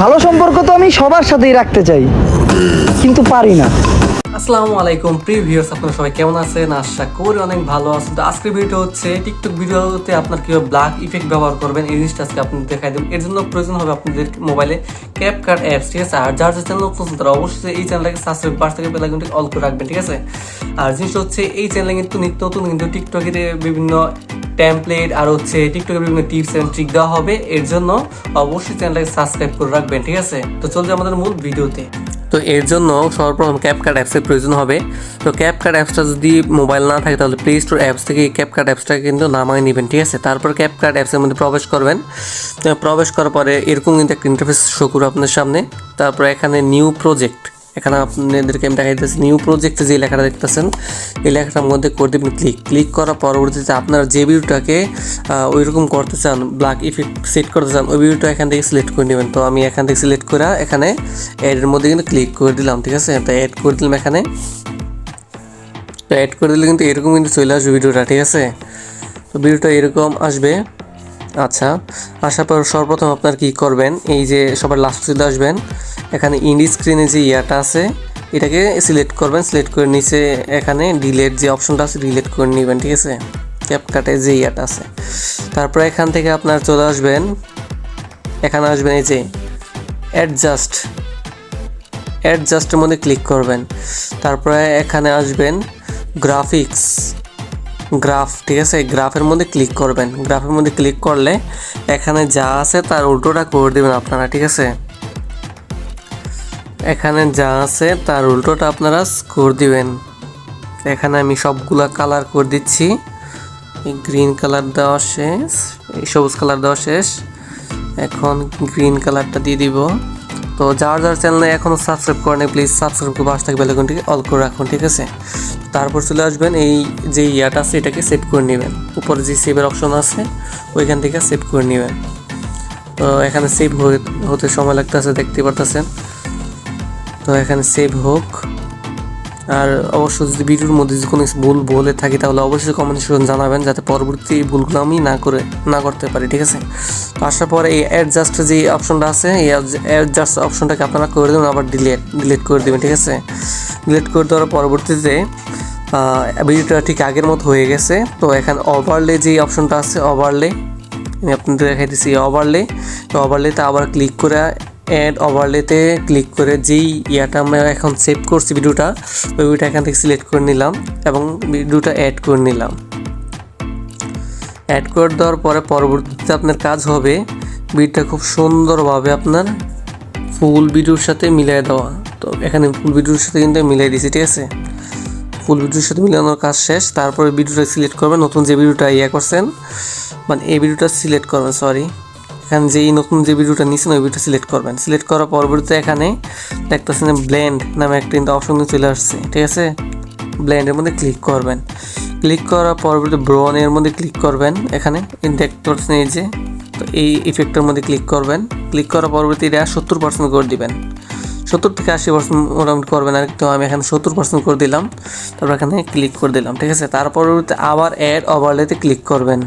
ভালো সম্পর্ক তো আমি সবার সাথেই রাখতে চাই, কিন্তু পারি না। আসসালামু আলাইকুম প্রিয় ভিউয়ার্স, আপনারা সবাই কেমন আছেন? আশা করি অনেক ভালো আছেন। তো আজকের ভিডিওটা হচ্ছে টিকটক ভিডিওতে আপনার কীভাবে ব্ল্যাক ইফেক্ট ব্যবহার করবেন এই জিনিসটা আজকে আপনাদের দেখাই দেবেন। এর জন্য প্রয়োজন হবে আপনাদের মোবাইলে ক্যাপকাট অ্যাপস, ঠিক আছে? আর যার যে চ্যানেল নতুন তারা অবশ্যই এই চ্যানেলটাকে সাবস্ক্রাইব পাশ থেকে বেল আইকনটি অল করে রাখবেন, ঠিক আছে? আর জিনিসটা হচ্ছে এই চ্যানেলে কিন্তু নিত্য নতুন কিন্তু টিকটকের বিভিন্ন টেমপ্লেট আর হচ্ছে টিকটকের বিভিন্ন টিপস এন্ড ট্রিক দেওয়া হবে। এর জন্য অবশ্যই চ্যানেলটাকে সাবস্ক্রাইব করে রাখবেন, ঠিক আছে? তো চলছে আমাদের মূল ভিডিওতে। তো এর জন্য সর্বপ্রথম ক্যাপকাট অ্যাপসের প্রয়োজন হবে। তো ক্যাপকাট অ্যাপসটা যদি মোবাইল না থাকে তাহলে প্লে স্টোর অ্যাপস থেকে ক্যাপকাট অ্যাপসটাকে কিন্তু নামায় নেবেন, ঠিক আছে? তারপর ক্যাপকাট অ্যাপসের মধ্যে প্রবেশ করবেন। প্রবেশ করার পরে এরকম কিন্তু একটা ইন্টারফেস শো করবে আপনার সামনে। তারপর এখানে নিউ প্রজেক্ট, এখানে আপনাদেরকে আমি দেখাই দিচ্ছি নিউ প্রজেক্টে যে লেখাটা দেখতেছেন এই লেখাটার মধ্যে করে দেবেন ক্লিক করার পরবর্তীতে আপনারা যে ভিডিওটাকে ওইরকম করতে চান, ব্ল্যাক ইফেক্ট সেট করতে চান, ওই ভিডিওটা এখান থেকে সিলেক্ট করে নেবেন। তো আমি এখান থেকে সিলেক্ট করে এখানে অ্যাডের মধ্যে কিন্তু ক্লিক করে দিলাম, ঠিক আছে? তো অ্যাড করে দিলাম এখানে। তো অ্যাড করে দিলে কিন্তু এরকম কিন্তু চলে আসবে ভিডিওটা, ঠিক আছে? তো ভিডিওটা এরকম আসবে। আচ্ছা, আসার পর সর্বপ্রথম আপনার কী করবেন, এই যে সবার লাস্ট চলে আসবেন, এখানে ইন্ডি স্ক্রিনে যে ইয়াটা আছে এটাকে সিলেক্ট করবেন। সিলেক্ট করে নিচে এখানে ডিলেট যে অপশনটা আছে ডিলেট করে নেবেন, ঠিক আছে? ক্যাপকাটে যে ইয়াটা আছে। তারপর এখান থেকে আপনার চলে আসবেন, এখানে আসবেন এই যে অ্যাডজাস্টের মধ্যে ক্লিক করবেন। তারপরে এখানে আসবেন গ্রাফ, ঠিক আছে? গ্রাফের মধ্যে ক্লিক করবেন। গ্রাফের মধ্যে ক্লিক করলে এখানে যা আছে তার উল্টোটা করে দেবেন আপনারা, ঠিক আছে? এখানে যা আছে তার উল্টোটা আপনারা করে দিবেন। এখানে আমি সবগুলা কালার করে দিচ্ছি। গ্রিন কালার দেওয়া শেষ, এই সবুজ কালার দেওয়া শেষ, এখন গ্রিন কালারটা দিয়ে দিব। তো যার চ্যানেলে এখনও সাবস্ক্রাইব করেন প্লিজ সাবস্ক্রাইব করে পাশ থেকে বেল আইকনটিকে অল করে রাখুন, ঠিক আছে? তারপর চলে আসবেন, এই যে ইয়াটা আছে এটাকে সেভ করে নেবেন। উপরে যে সেভের অপশন আছে ওইখান থেকে সেভ করে নেবেন। তো এখানে সেভ হতে সময় লাগতেছে, দেখতে পারতেছেন। তো এখানে সেভ হোক। আর অবশ্যই যদি ভিডিওর মধ্যে যদি কোনো ভুল বলে থাকি তাহলে অবশ্যই কমেন্ট সেকশন জানাবেন, যাতে পরবর্তী ভুলগুলো আমি না করতে পারি, ঠিক আছে? তো আসার পরে এই অ্যাডজাস্ট যে অপশনটা আছে এই অ্যাডজাস্ট অপশনটাকে আপনারা করে দেবেন, আবার ডিলিট করে দেবেন, ঠিক আছে? ডিলিট করে দেওয়ার পরবর্তীতে ভিডিওটা ঠিক আগের মতো হয়ে গেছে। তো এখানে ওভারলে যে অপশনটা আছে ওভারলে, আমি আপনাদের দেখাই দিচ্ছি ওভারলেতে আবার ক্লিক করে অ্যাড ওভারলেতে ক্লিক করে যেই ইয়াটা আমরা এখন সেভ করছি ভিডিওটা, ওই ভিডিওটা এখান থেকে সিলেক্ট করে নিলাম এবং ভিডিওটা অ্যাড করে নিলাম। অ্যাড করে দেওয়ার পরে পরবর্তীতে আপনার কাজ হবে ভিডিওটা খুব সুন্দরভাবে আপনার ফুল ভিডিওর সাথে মিলিয়ে দেওয়া। তো এখানে ফুল ভিডিওর সাথে কিন্তু মিলিয়ে দিয়েছি, ঠিক আছে? ফুল ভিডিওর সাথে মিলানোর কাজ শেষ। তারপরে ভিডিওটা সিলেক্ট করবেন, নতুন যে ভিডিওটা করছেন মানে এই ভিডিওটা সিলেক্ট করবেন, এখানে যেই নতুন যে ভিডিওটা নিয়েছেন ওই ভিডিওটা সিলেক্ট করবেন। সিলেক্ট করার পরবর্তীতে এখানে দেখতেছেন ব্লেন্ড নামে একটা কিন্তু অপশন চলে আসছে, ঠিক আছে? ব্লেন্ডের মধ্যে ক্লিক করবেন। ক্লিক করার পরবর্তীতে ব্রনের মধ্যে ক্লিক করবেন। এখানে দেখতে পাচ্ছেন এই যে, তো এই ইফেক্টের মধ্যে ক্লিক করবেন। ক্লিক করার পরবর্তী এটা 70% করে দিবেন, 70 থেকে 80% মোটামুটি করবেন। আর তো আমি এখানে 70% করে দিলাম। তারপর এখানে ক্লিক করে দিলাম, ঠিক আছে? তার পরবর্তীতে আবার অ্যাড ওভারলেতে ক্লিক করবেন।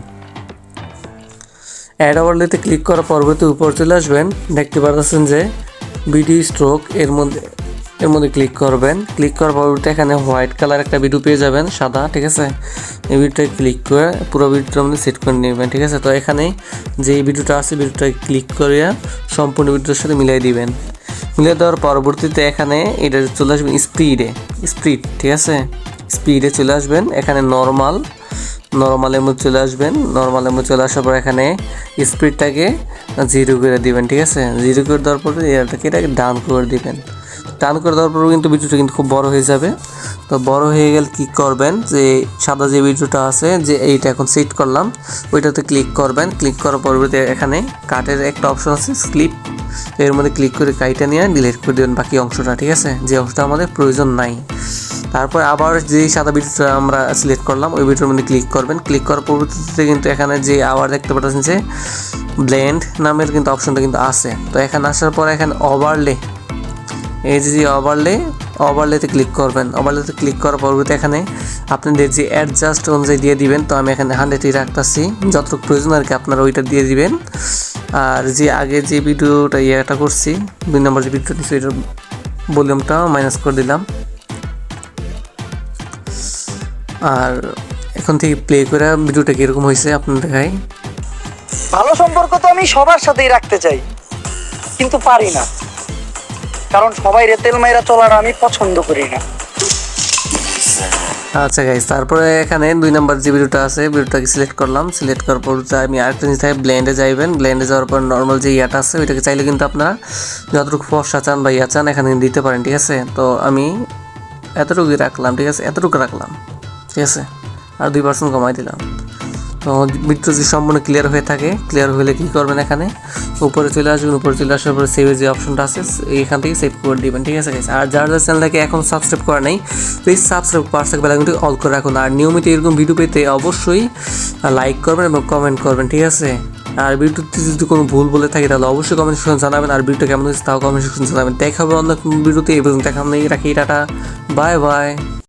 অ্যাড ওভারলেতে ক্লিক করার পরবর্তী উপর চলে আসবেন, দেখতে পাচ্ছেন যে ভিডিও স্ট্রোক এর মধ্যে ক্লিক করবেন। ক্লিক করার পরবর্তী এখানে হোয়াইট কালার একটা ভিডিও পেয়ে যাবেন, সাদা, ঠিক আছে? এই ভিডিওটায় ক্লিক করে পুরো ভিডিওটার মধ্যে সেট করে নেবেন, ঠিক আছে? তো এখানে যে ভিডিওটা আছে ভিডিওটায় ক্লিক করে সম্পূর্ণ ভিডিওর সাথে মিলাই দিবেন। মিলিয়ে দেওয়ার পরবর্তীতে এখানে এটা চলে আসবেন স্পিড, ঠিক আছে? স্পিডে চলে আসবেন। এখানে নর্মালের মধ্যে চলে আসবেন। নর্মালের মধ্যে চলে আসার পর এখানে স্পিডটাকে 0 করে দিবেন, ঠিক আছে? 0 করে দেওয়ার পরে এটাকে ডাউন করে দিবেন। ডাউন করে দেওয়ার পর কিন্তু ভিডিওটা কিন্তু খুব বড় হয়ে যাবে। তো বড় হয়ে গেলে কী করবেন, যে সাদা যে ভিডিওটা আছে যে এইটা এখন সেট করলাম ওইটাতে ক্লিক করবেন। ক্লিক করার পরবর্তীতে এখানে কাটের একটা অপশন আছে স্ক্লিপ, এর মধ্যে ক্লিক করে কাইটা নিয়ে ডিলিট করে দেবেন বাকি অংশটা, ঠিক আছে? যে অংশটা আমাদের প্রয়োজন নাই। তারপর আবার যেই সাদা ভিডিওটা আমরা সিলেক্ট করলাম ওই ভিডিওর মধ্যে ক্লিক করবেন। ক্লিক করার পরবর্তীতে কিন্তু এখানে যে আবার দেখতে পাচ্ছেন যে ব্লেন্ড নামের কিন্তু অপশনটা কিন্তু আছে। তো এখানে আসার পর এখানে ওভারলে, এই যে ওভারলেতে ক্লিক করবেন। ওভারলেতে ক্লিক করার পরবর্তী এখানে আপনাদের যে অ্যাডজাস্ট অনুযায়ী দিয়ে দিবেন। তো আমি এখানে 100ই রাখতেছি, যতটুকু প্রয়োজন আর কি আপনারা ওইটা দিয়ে দিবেন। আর যে আগে যে ভিডিওটা ইয়েটা করছি 2 নম্বর যে ভিডিওটা নিচ্ছি এটার ভলিউমটা মাইনাস করে দিলাম। আর এখন থেকে প্লে করে ভিডিওটা কীরকম হয়েছে আপনার দেখাই। ভালো সম্পর্ক তো আমি সবার সাথেই রাখতে চাই, কিন্তু পারি না, কারণ সবাই তেল মাইরা চলার আমি পছন্দ করি না। আচ্ছা গাইস, তারপরে এখানে 2 নম্বর যে ভিডিওটা আছে ভিডিওটাকে সিলেক্ট করলাম। সিলেক্ট করার পর আমি আরেকটা জিনিস থাকে ব্লেন্ডে যাইবেন। ব্লেন্ডে যাওয়ার পর নর্মাল যে ইয়াটা আছে ওইটাকে চাইলে কিন্তু আপনারা যতটুকু ফর্সা চান বা ইয়া চান এখানে দিতে পারেন, ঠিক আছে। তো আমি এতটুকুই রাখলাম, ঠিক আছে, এতটুকু রাখলাম, ঠিক আছে, আর 2% কমাই দিলাম। তো ভিডিও যদি সম্পূর্ণ ক্লিয়ার হয়ে থাকে, ক্লিয়ার হলে কী করবেন, এখানে উপরে চলে আসবেন। উপরে চলে আসার পরে সেভের যে অপশনটা আছে এখান থেকে সেভ করে দিবেন, ঠিক আছে। আর যারা চ্যানেলটাকে এখন সাবস্ক্রাইব করা নাই প্লিজ সাবস্ক্রাইব পার্সেক বেলাইকনটি অল করে রাখুন। আর নিয়মিত এরকম ভিডিও পেতে অবশ্যই লাইক করবেন এবং কমেন্ট করবেন, ঠিক আছে। আর ভিডিওতে যদি কোনো ভুল বলে থাকে তাহলে অবশ্যই কমেন্ট সেকশন জানাবেন। আর ভিডিওটা কেমন হয়েছে তাও কমেন্ট সেকশন জানাবেন। দেখা হবে অন্য ভিডিওতে। এই পর্যন্ত এখন রাখি, টাটা, বাই বাই।